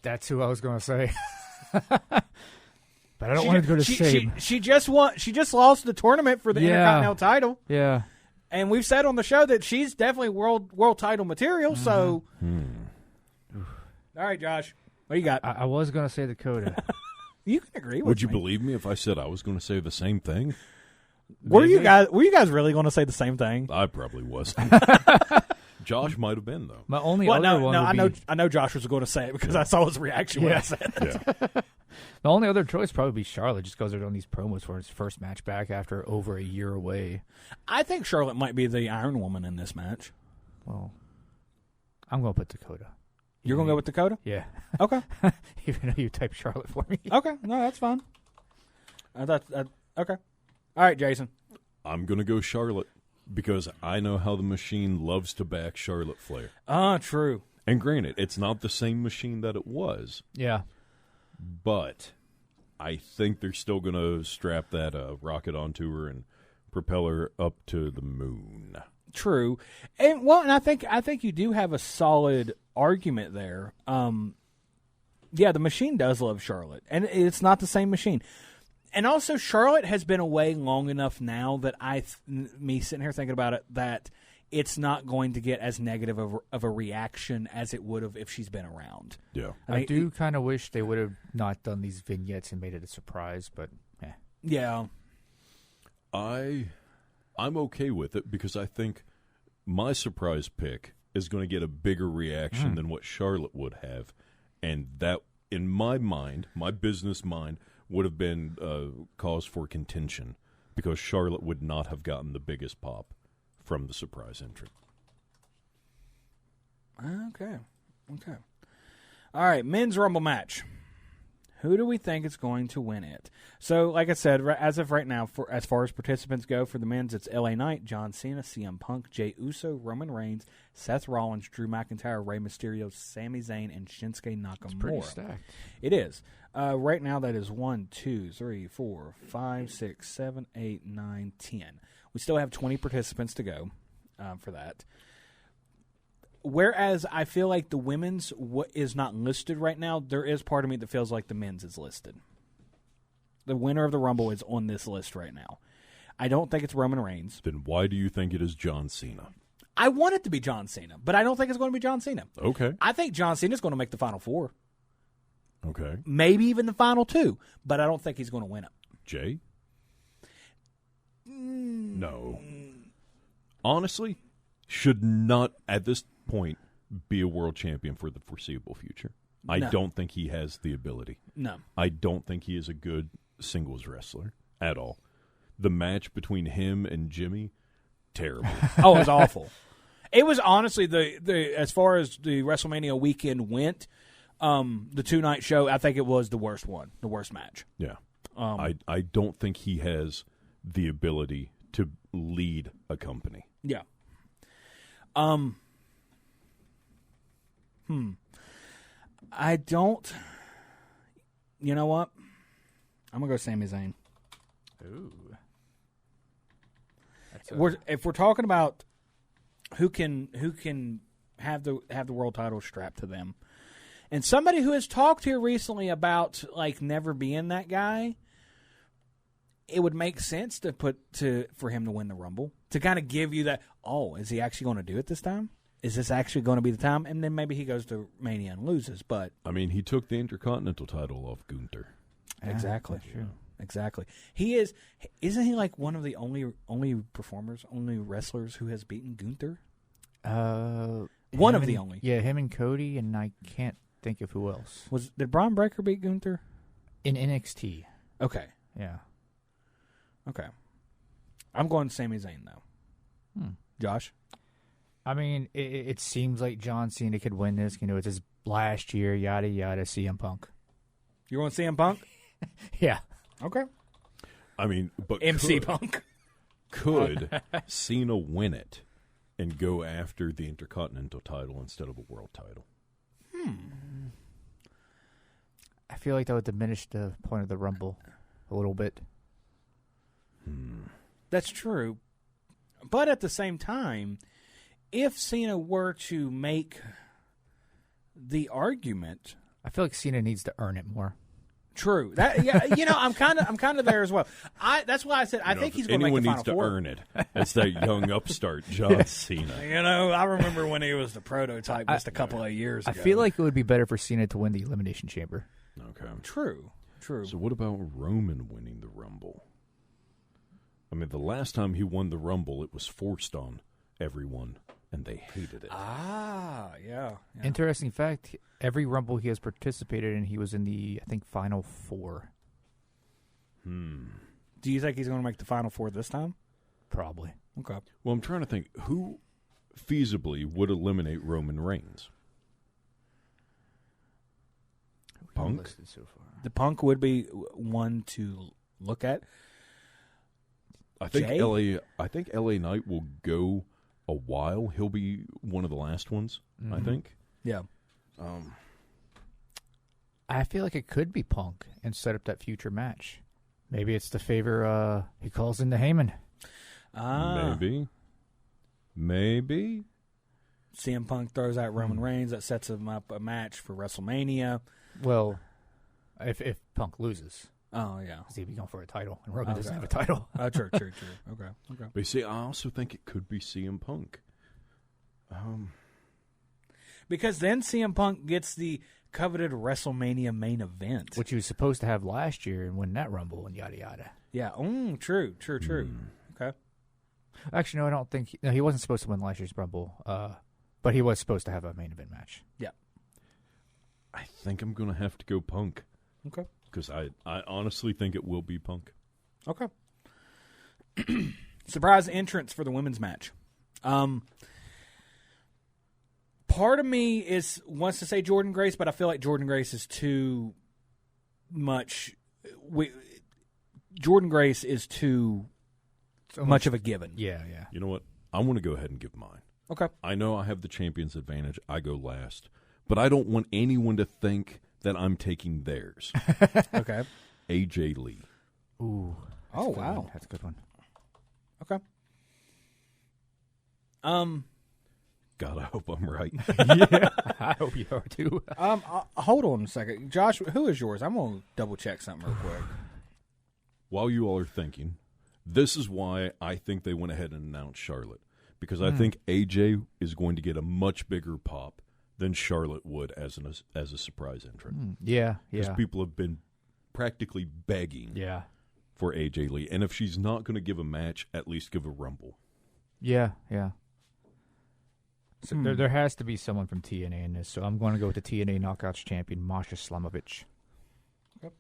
That's who I was going to say. But I don't want to go to shame. She just won. She just lost the tournament for the Intercontinental title. Yeah. And we've said on the show that she's definitely world title material. So, all right, Josh, what you got? I was going to say Dakota. You can agree with Would you me. believe me if I said I was going to say the same thing? Were you guys really going to say the same thing? I probably wasn't. Josh might have been, though. My only other one. I know Josh was going to say it because I saw his reaction when I said it. Yeah. The only other choice would probably be Charlotte, just because they're doing these promos for his first match back after over a year away. I think Charlotte might be the Iron Woman in this match. Well, I'm going to put Dakota. You're going to go with Dakota? Yeah. Okay. Even though you typed Charlotte for me. Okay. No, that's fine. Okay. All right, Jason. I'm going to go Charlotte because I know how the Machine loves to back Charlotte Flair. True. And granted, it's not the same Machine that it was. Yeah. But I think they're still going to strap that rocket onto her and propel her up to the moon. True. And I think you do have a solid argument there. Yeah, the Machine does love Charlotte, and it's not the same Machine. And also, Charlotte has been away long enough now that me sitting here thinking about it, that it's not going to get as negative of a reaction as it would have if she's been around. Yeah. I do kind of wish they would have not done these vignettes and made it a surprise, but yeah. I'm okay with it because I think my surprise pick is going to get a bigger reaction than what Charlotte would have, and that, in my mind, my business mind, would have been cause for contention because Charlotte would not have gotten the biggest pop from the surprise entrant. Okay. All right, men's Rumble match. Who do we think is going to win it? So, like I said, as of right now, as far as participants go, for the men's, it's LA Knight, John Cena, CM Punk, Jey Uso, Roman Reigns, Seth Rollins, Drew McIntyre, Rey Mysterio, Sami Zayn, and Shinsuke Nakamura. It's pretty stacked. It is. Right now, that is 1, 2, 3, 4, 5, 6, 7, 8, 9, 10. We still have 20 participants to go for that. Whereas I feel like the women's is not listed right now, there is part of me that feels like the men's is listed. The winner of the Rumble is on this list right now. I don't think it's Roman Reigns. Then why do you think it is John Cena? I want it to be John Cena, but I don't think it's going to be John Cena. Okay. I think John Cena is going to make the Final Four. Okay. Maybe even the Final Two, but I don't think he's going to win it. Jay? No. Honestly, should not, at this point, be a world champion for the foreseeable future. I don't think he has the ability. No. I don't think he is a good singles wrestler at all. The match between him and Jimmy, terrible. Oh, it was awful. It was honestly the as far as the WrestleMania weekend went, the 2-night show, I think it was the worst one, the worst match. Yeah. I don't think he has the ability to lead a company. Yeah. I don't. You know what? I'm gonna go Sami Zayn. Ooh. If we're talking about who can have the world title strapped to them, and somebody who has talked here recently about like never being that guy, it would make sense for him to win the Rumble, to kind of give you that. Oh, is he actually going to do it this time? Is this actually going to be the time? And then maybe he goes to Mania and loses. But I mean, he took the Intercontinental title off Gunther. Exactly. True. Exactly. He is. Isn't he like one of the only performers, only wrestlers who has beaten Gunther? One of the only. Yeah, him and Cody, and I can't think of who else. Did Braun Breaker beat Gunther? In NXT. Okay. Yeah. Okay. I'm going Sami Zayn though. Josh. I mean, it seems like John Cena could win this. You know, it's his last year, yada, yada, CM Punk. You want CM Punk? Yeah. Okay. I mean, but MC Punk. Could Cena win it and go after the Intercontinental title instead of a world title? I feel like that would diminish the point of the Rumble a little bit. That's true. But at the same time, if Cena were to make the argument, I feel like Cena needs to earn it more. True. That I'm kind of there as well. That's why I said I think he's going to make the Final Four. Anyone needs to earn it. It's that young upstart, John Cena. I remember when he was the prototype just a couple of years ago. I feel like it would be better for Cena to win the Elimination Chamber. Okay. True. So what about Roman winning the Rumble? I mean, the last time he won the Rumble, it was forced on everyone, and they hated it. Yeah. Interesting fact, every Rumble he has participated in, he was in the, I think, Final Four. Do you think he's going to make the Final Four this time? Probably. Okay. Well, I'm trying to think, who feasibly would eliminate Roman Reigns? Punk? So far. The Punk would be one to look at. I think Jay? LA Knight will go a while. He'll be one of the last ones, I think. Yeah. I feel like it could be Punk and set up that future match. Maybe it's the favor he calls into Heyman. Maybe. CM Punk throws out Roman Reigns. That sets him up a match for WrestleMania. Well, if Punk loses. Oh, yeah. Because he'd be going for a title, and Roman doesn't have a title. True. Okay. But you see, I also think it could be CM Punk. Because then CM Punk gets the coveted WrestleMania main event. Which he was supposed to have last year and win that Rumble and yada yada. Yeah, true. Okay. Actually, no, I don't think he wasn't supposed to win last year's Rumble, but he was supposed to have a main event match. Yeah. I think I'm going to have to go Punk. Okay. Because I honestly think it will be Punk. Okay. Surprise entrance for the women's match. Part of me wants to say Jordynne Grace, but I feel like Jordynne Grace is too much. Jordynne Grace is too much of a given. Yeah. You know what? I want to go ahead and give mine. Okay. I know I have the champion's advantage. I go last. But I don't want anyone to think that I'm taking theirs. Okay. AJ Lee. Ooh. Oh, wow. That's a good one. Okay. God, I hope I'm right. Yeah, I hope you are too. Hold on a second. Josh, who is yours? I'm going to double check something real quick. While you all are thinking, this is why I think they went ahead and announced Charlotte. Because I think AJ is going to get a much bigger pop than Charlotte would as a surprise entrant. Yeah. Because people have been practically begging for AJ Lee. And if she's not going to give a match, at least give a Rumble. Yeah. So there has to be someone from TNA in this, so I'm going to go with the TNA Knockouts champion, Masha Slamovich. Yep.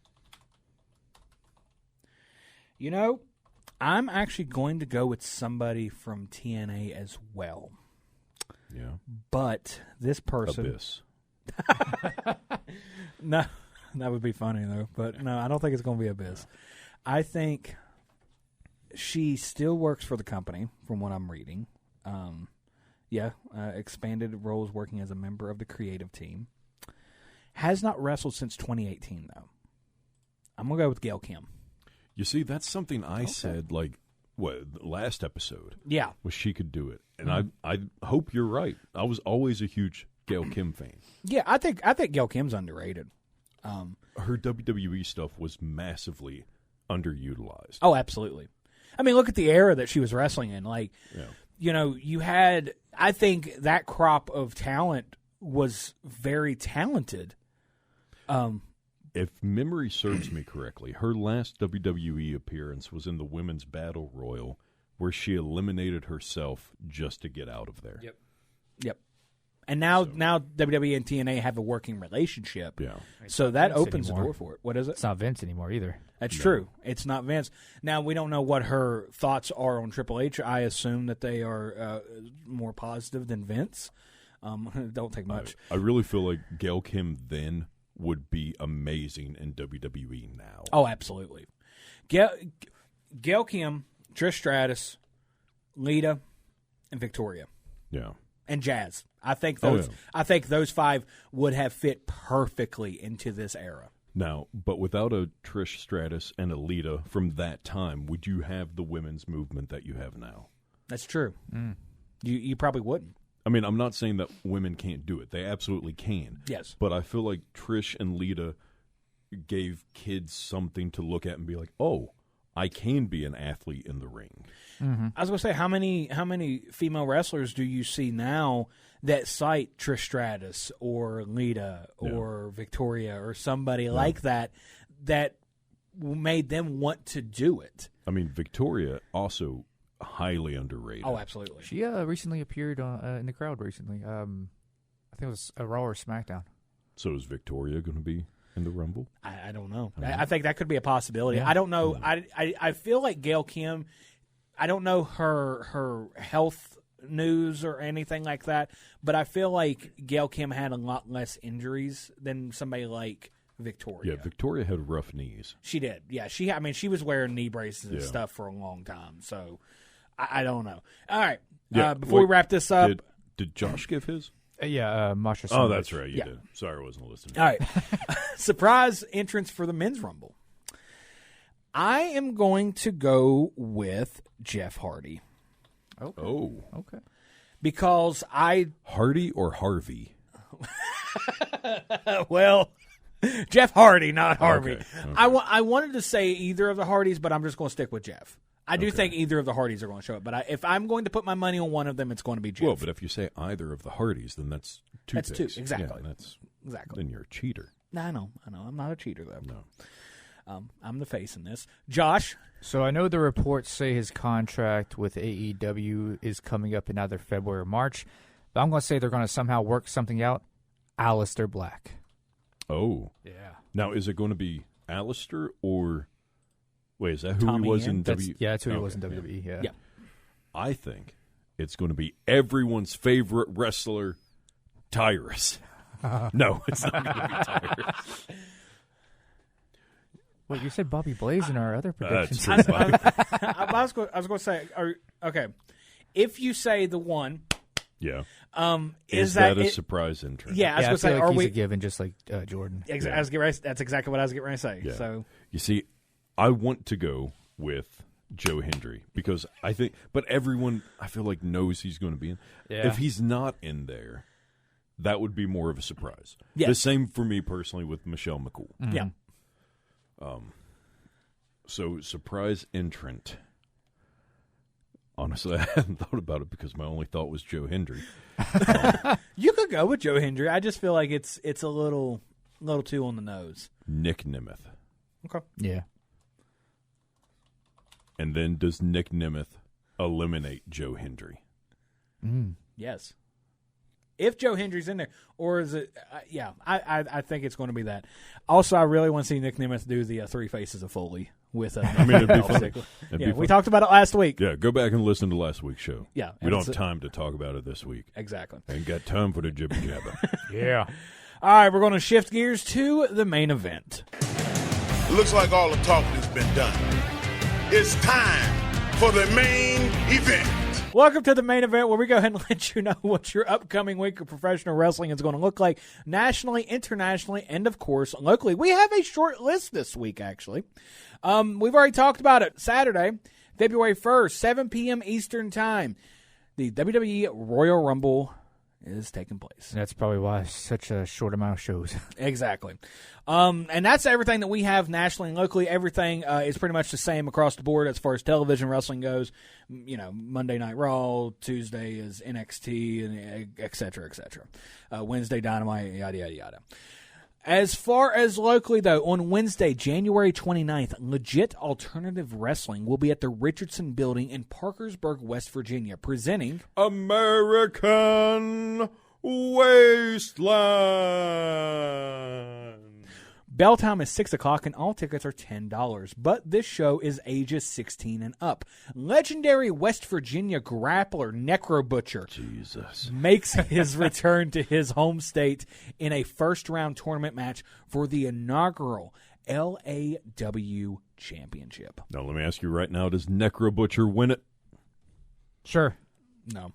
You know, I'm actually going to go with somebody from TNA as well. Yeah. But this person... Abyss. No, that would be funny, though. But no, I don't think it's going to be Abyss. I think she still works for the company, from what I'm reading. Expanded roles working as a member of the creative team. Has not wrestled since 2018, though. I'm going to go with Gail Kim. You see, that's something I said, last episode. Yeah. Was she could do it. And I hope you're right. I was always a huge Gail Kim fan. Yeah, I think Gail Kim's underrated. Her WWE stuff was massively underutilized. Oh, absolutely. I mean, look at the era that she was wrestling in. You had... I think that crop of talent was very talented. If memory serves me correctly, her last WWE appearance was in the Women's Battle Royal, where she eliminated herself just to get out of there. Yep. And now WWE and TNA have a working relationship. Yeah. So that Vince opens the anymore. door for it. What is it? It's not Vince anymore either. That's true. It's not Vince. Now, we don't know what her thoughts are on Triple H. I assume that they are more positive than Vince. Don't take much. I really feel like Gail Kim then would be amazing in WWE now. Oh, absolutely. Gail Kim, Trish Stratus, Lita, and Victoria. Yeah. And Jazz. I think those five would have fit perfectly into this era. Now, but without a Trish Stratus and a Lita from that time, would you have the women's movement that you have now? That's true. You probably wouldn't. I mean, I'm not saying that women can't do it. They absolutely can. Yes. But I feel like Trish and Lita gave kids something to look at and be like, oh, I can be an athlete in the ring. Mm-hmm. I was going to say, how many female wrestlers do you see now that cite Trish Stratus or Lita or Victoria or somebody like that made them want to do it? I mean, Victoria also highly underrated. Oh, absolutely. She recently appeared in the crowd recently. I think it was a Raw or SmackDown. So is Victoria going to be in the Rumble? I don't know. I think that could be a possibility. Yeah. I don't know. I feel like Gail Kim, I don't know her health news or anything like that, but I feel like Gail Kim had a lot less injuries than somebody like Victoria. Yeah, Victoria had rough knees. She did. Yeah, she was wearing knee braces and stuff for a long time, so I don't know. All right. Yeah, before we wrap this up. Did Josh give his? Masha Slamovich. Oh, that's right. You did. Sorry, I wasn't listening. All right. Surprise entrance for the men's Rumble. I am going to go with Jeff Hardy. Oh. Okay. Because Hardy or Harvey? Well, Jeff Hardy, not Harvey. Okay. I wanted to say either of the Hardys, but I'm just going to stick with Jeff. I do think either of the Hardys are going to show up, but if I'm going to put my money on one of them, it's going to be Jeff. Well, but if you say either of the Hardys, then that's two That's picks. two, exactly. Yeah, that's Exactly. Then you're a cheater. I know. I'm not a cheater, though. No. I'm the face in this. Josh? So I know the reports say his contract with AEW is coming up in either February or March, but I'm going to say they're going to somehow work something out. Aleister Black. Oh. Yeah. Now, is it going to be Aleister or... Wait, is that who Tommy he was End? in WWE? Yeah, that's who he was in WWE, yeah. I think it's going to be everyone's favorite wrestler, Tyrus. No, it's not going to be Tyrus. Wait, you said Bobby Blaze in our other predictions. That's true. I was going to say, okay, if you say the one... Yeah. Is that a surprise entrant? Yeah, I was going to say, like are he's we... a given, just like Jordan. That's exactly what I was getting ready to say. Yeah. So You see, I want to go with Joe Hendry because I think, but everyone I feel like knows he's going to be in. Yeah. If he's not in there, that would be more of a surprise. Yes. The same for me personally with Michelle McCool. Mm-hmm. Yeah. So surprise entrant. Honestly, I hadn't thought about it because my only thought was Joe Hendry. You could go with Joe Hendry. I just feel like it's a little too on the nose. Nick Nemeth. Okay. Yeah. And then does Nick Nemeth eliminate Joe Hendry? Yes. If Joe Hendry's in there, or is it? I think it's going to be that. Also, I really want to see Nick Nemeth do the Three Faces of Foley with. I mean, it'd be fun. It'd be we fun. talked about it last week. Yeah, go back and listen to last week's show. Yeah, we don't have time to talk about it this week. Exactly. Ain't got time for the jibber jabber. Yeah. All right, we're going to shift gears to the main event. Looks like all the talking has been done. It's time for the main event. Welcome to the main event, where we go ahead and let you know what your upcoming week of professional wrestling is going to look like nationally, internationally, and, of course, locally. We have a short list this week, actually. We've already talked about it. Saturday, February 1st, 7 p.m. Eastern Time, the WWE Royal Rumble is taking place. That's probably why such a short amount of shows. Exactly. And that's everything that we have nationally and locally. Everything is pretty much the same across the board as far as television wrestling goes. You know, Monday Night Raw, Tuesday is NXT, and et cetera, et cetera. Wednesday, Dynamite, yada, yada, yada. As far as locally, though, on Wednesday, January 29th, Legit Alternative Wrestling will be at the Richardson Building in Parkersburg, West Virginia, presenting American Wasteland. Bell time is 6 o'clock, and all tickets are $10. But this show is ages 16 and up. Legendary West Virginia grappler Necro Butcher makes his return to his home state in a first-round tournament match for the inaugural LAW Championship. Now, let me ask you right now, does Necro Butcher win it? Sure. No.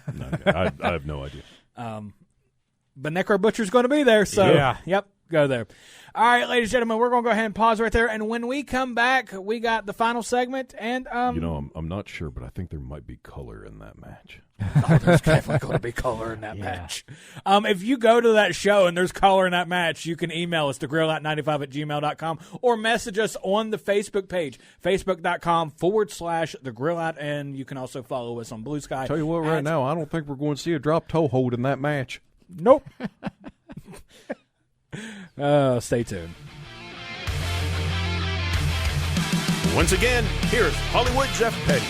Okay. I have no idea. But Necro Butcher's going to be there, so Yeah. Yep, go there. All right, ladies and gentlemen, we're going to go ahead and pause right there, and when we come back, we got the final segment, and I'm not sure, but I think there might be color in that match. Oh, there's definitely going to be color in that match. If you go to that show and there's color in that match, you can email us to grillout95@gmail.com or message us on the Facebook page, facebook.com/thegrillout, and you can also follow us on Blue Sky. Tell you what, right now, I don't think we're going to see a drop toe hold in that match. Nope. Stay tuned. Once again, here's Hollywood Jeff Petty.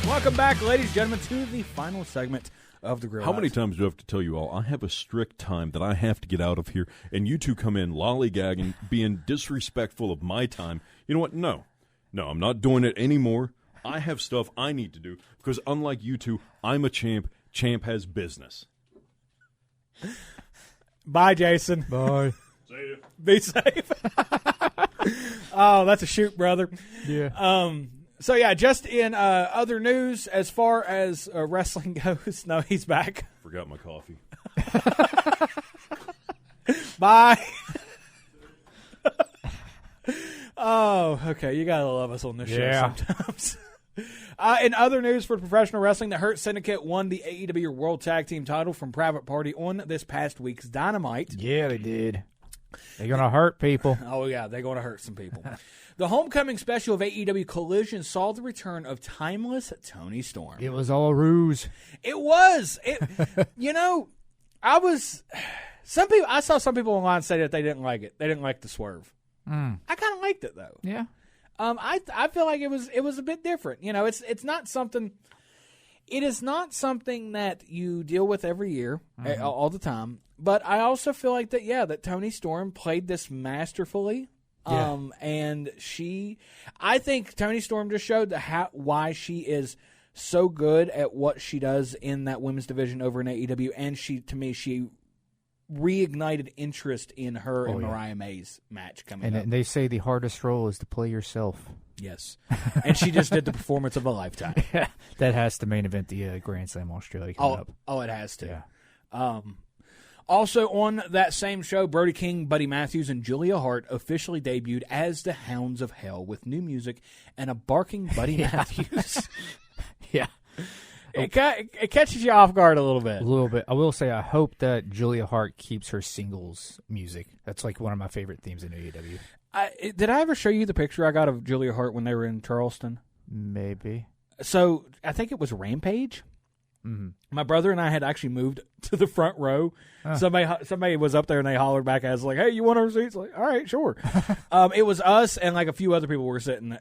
Welcome back, ladies and gentlemen, to the final segment of the Grill. How many times do I have to tell you all? I have a strict time that I have to get out of here, and you two come in lollygagging, being disrespectful of my time. You know what? No, I'm not doing it anymore. I have stuff I need to do because, unlike you two, I'm a champ. Champ has business. Bye, Jason. Bye. See ya. Be safe. Oh, that's a shoot, brother. Yeah. So, yeah, just in other news, as far as wrestling goes, no, he's back. Forgot my coffee. Bye. Oh, okay. You got to love us on this show sometimes. In other news for professional wrestling, the Hurt Syndicate won the AEW World Tag Team title from Private Party on this past week's Dynamite. Yeah, they did. They're going to hurt people. Oh, yeah, they're going to hurt some people. The homecoming special of AEW Collision saw the return of timeless Tony Storm. It was all a ruse. It was. I saw some people online say that they didn't like it. They didn't like the swerve. I kind of liked it, though. Yeah. I feel like it was a bit different. It's not something. It is not something that you deal with every year, all the time. But I also feel like that Tony Storm played this masterfully. Yeah. And I think Tony Storm just showed why she is so good at what she does in that women's division over in AEW. And she reignited interest in her and Mariah May's match coming up. And they say the hardest role is to play yourself. Yes. And she just did the performance of a lifetime. That has to main event the Grand Slam Australia coming up. Oh, it has to. Yeah. Also on that same show, Brody King, Buddy Matthews, and Julia Hart officially debuted as the Hounds of Hell with new music and a barking Buddy Matthews. Yeah. It catches you off guard a little bit. A little bit. I will say I hope that Julia Hart keeps her singles music. That's like one of my favorite themes in AEW. Did I ever show you the picture I got of Julia Hart when they were in Charleston? Maybe. So I think it was Rampage. Mm-hmm. My brother and I had actually moved to the front row. Somebody was up there and they hollered back at us like, "Hey, you want our seats?" Like, all right, sure. It was us and like a few other people were sitting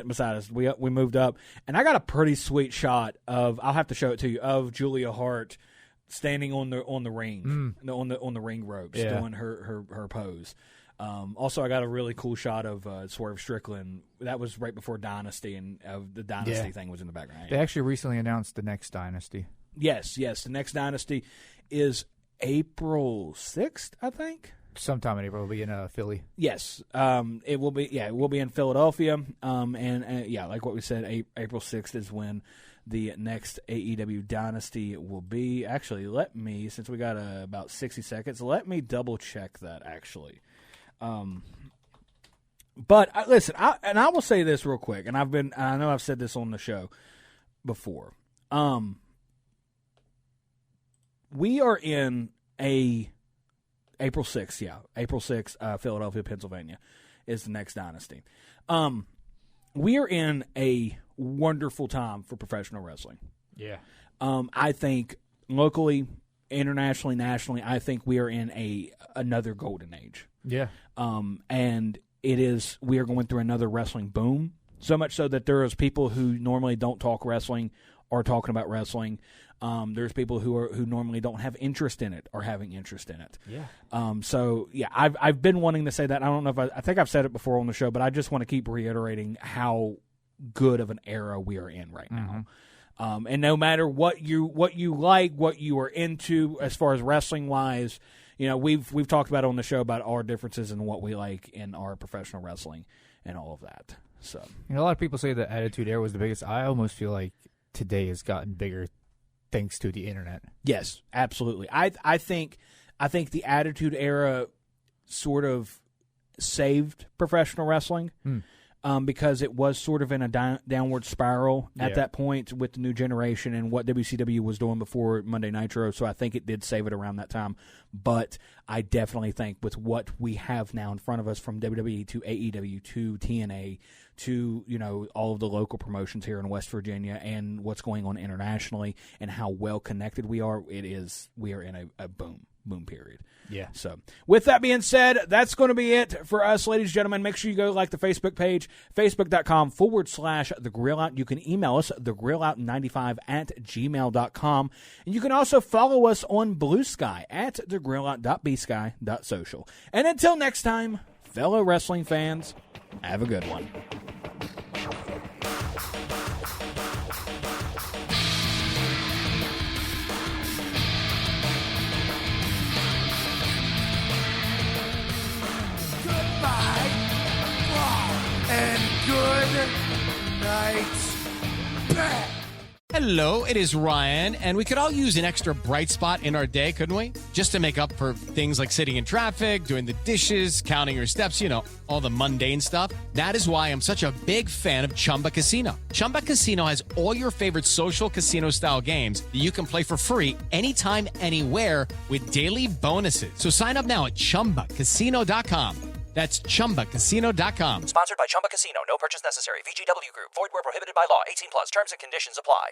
beside us. We moved up, and I got a pretty sweet shot of. I'll have to show it to you of Julia Hart standing on the ring, on the ring ropes, doing her pose. Also, I got a really cool shot of Swerve Strickland. That was right before Dynasty, and the Dynasty thing was in the background. They actually recently announced the next Dynasty. Yes. The next Dynasty is April 6th, I think. Sometime in April, it'll be in Philly. Yes, it will be. Yeah, it will be in Philadelphia. And like what we said, April 6th is when the next AEW Dynasty will be. Actually, since we got about 60 seconds, let me double check that actually. But listen, I will say this real quick, and I know I've said this on the show before. We are in April 6th, Philadelphia, Pennsylvania is the next Dynasty. We are in a wonderful time for professional wrestling. Yeah. I think locally, internationally, nationally, I think we are in another golden age. Yeah. And we are going through another wrestling boom, so much so that there is people who normally don't talk wrestling are talking about wrestling. There's people who normally don't have interest in it are having interest in it. Yeah. I've been wanting to say that. I don't know if I think I've said it before on the show, but I just want to keep reiterating how good of an era we are in right now. And no matter what you like, what you are into as far as wrestling wise, we've talked about on the show about our differences and what we like in our professional wrestling and all of that. So a lot of people say the Attitude Era was the biggest. I almost feel like today has gotten bigger thanks to the internet. Yes, absolutely. I think the Attitude Era sort of saved professional wrestling. Because it was sort of in a downward spiral at that point with the new generation and what WCW was doing before Monday Nitro. So I think it did save it around that time. But I definitely think with what we have now in front of us, from WWE to AEW to TNA to all of the local promotions here in West Virginia and what's going on internationally and how well connected we are, we are in a boom period. Yeah. So with that being said, that's going to be it for us, ladies and gentlemen. Make sure you go like the Facebook page, facebook.com/The Grill Out. You can email us, thegrillout95@gmail.com. And you can also follow us on Blue Sky at thegrillout.bsky.social. And until next time, fellow wrestling fans, have a good one. And good night, bad. Hello, it is Ryan, and we could all use an extra bright spot in our day, couldn't we? Just to make up for things like sitting in traffic, doing the dishes, counting your steps, all the mundane stuff. That is why I'm such a big fan of Chumba Casino. Chumba Casino has all your favorite social casino-style games that you can play for free anytime, anywhere with daily bonuses. So sign up now at ChumbaCasino.com. That's ChumbaCasino.com. Sponsored by Chumba Casino. No purchase necessary. VGW Group. Void where prohibited by law. 18+. Terms and conditions apply.